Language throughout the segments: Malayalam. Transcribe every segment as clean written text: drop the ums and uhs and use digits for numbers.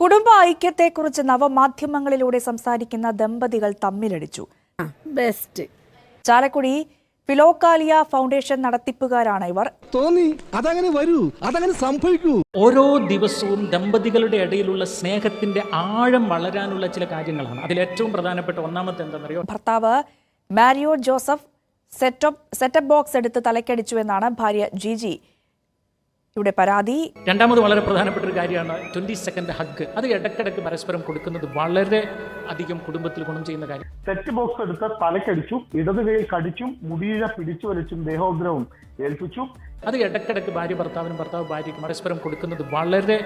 കുടുംബ ഐക്യത്തെക്കുറിച്ച് നവമാധ്യമങ്ങളിലൂടെ സംസാരിക്കുന്ന ദമ്പതികൾ തമ്മിലടിച്ചു. ബെസ്റ്റ്. ചാലക്കുടി ഫിലോക്കാലിയ ഫൗണ്ടേഷൻ നടത്തിപ്പുകാരാണ് ഇവർ. തോന്നി അതങ്ങനെ വരൂ, അതങ്ങനെ സംഭവിക്കൂ. ഓരോ ദിവസവും ദമ്പതികളുടെ ഇടയിലുള്ള സ്നേഹത്തിന്റെ ആഴം വളരാനുള്ള ചില കാര്യങ്ങളാണ്. അതിൽ ഏറ്റവും പ്രധാനപ്പെട്ട ഒന്നാമത്തെ എന്താണെന്നറിയോ? ഭർത്താവ് മാരിയോ ജോസഫ് സെറ്റപ്പ് ബോക്സ് എടുത്ത് തലക്കടിച്ചു എന്നാണ് ഭാര്യ ജിജി ഇവിടെ പരാതി. രണ്ടാമത് വളരെ പ്രധാനപ്പെട്ട ഒരു കാര്യമാണ് 20 സെക്കൻഡ് ഹഗ്. അത് ഇടയ്ക്കിടയ്ക്ക് പരസ്പരം കൊടുക്കുന്നത് വളരെ അധികം കുടുംബത്തിൽ ഗുണം ചെയ്യുന്ന കാര്യം. സെറ്റ് ബോക്സ് എടുത്ത് തലക്കടിച്ചു, ഇടത് കൈയിൽ കടിച്ചും മുടിയിഴ പിടിച്ചു വലിച്ചും ദേഹോദ്രവം ഏൽപ്പിച്ചു. അത് ഇടയ്ക്കിടയ്ക്ക് ഭാര്യ ഭർത്താവിനും ഭർത്താവ് ഭാര്യയ്ക്കും പരസ്പരം കൊടുക്കുന്നത് വളരെ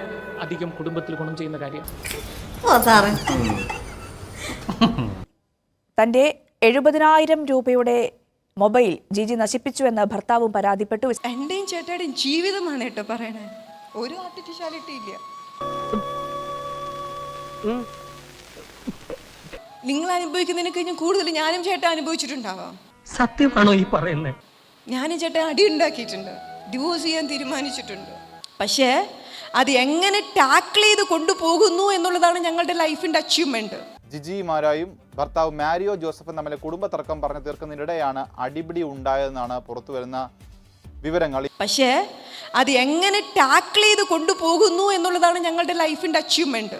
അധികം കുടുംബത്തിൽ ഗുണം ചെയ്യുന്ന കാര്യം. തന്റെ 70,000 രൂപയുടെ മൊബൈൽ ജിജി നശിപ്പിച്ചുവെന്ന് ഭർത്താവും പരാതിപ്പെട്ടു. എന്റെയും ചേട്ടായുടെയും ജീവിതമാണ് കേട്ടോ പറയണേ, ഒരു ആർട്ടിഫിഷ്യാലിറ്റി ഇല്ല. നിങ്ങൾ അനുഭവിക്കുന്നതിനെ കഴിഞ്ഞ് കൂടുതൽ ഞാനും ചേട്ടൻ അനുഭവിച്ചിട്ടുണ്ടാവാം. സത്യമാണോ ഈ പറയുന്നത്? ഞാനും ചേട്ടൻ അടി ഉണ്ടാക്കിയിട്ടുണ്ട്, ഡിവോഴ്സ് ചെയ്യാൻ തീരുമാനിച്ചിട്ടുണ്ട്. പക്ഷേ അത് എങ്ങനെ ടാക്കിൾ ചെയ്ത് കൊണ്ടുപോകുന്നു എന്നുള്ളതാണ് ഞങ്ങളുടെ ലൈഫിന്റെ അച്ചീവ്മെന്റ്. ജിജി മാരായും ഭർത്താവ് മാരിയോ ജോസഫും തമ്മിലെ കുടുംബ തർക്കം പറഞ്ഞു തീർക്കുന്നതിനിടെയാണ് അടിപിടി ഉണ്ടായതെന്നാണ് പുറത്തുവരുന്ന വിവരങ്ങൾ. പക്ഷേ അത് എങ്ങനെ ടാക്കിൾ ചെയ്ത് കൊണ്ടുപോകുന്നു എന്നുള്ളതാണ് ഞങ്ങളുടെ ലൈഫിന്റെ അച്ചീവ്മെന്റ്.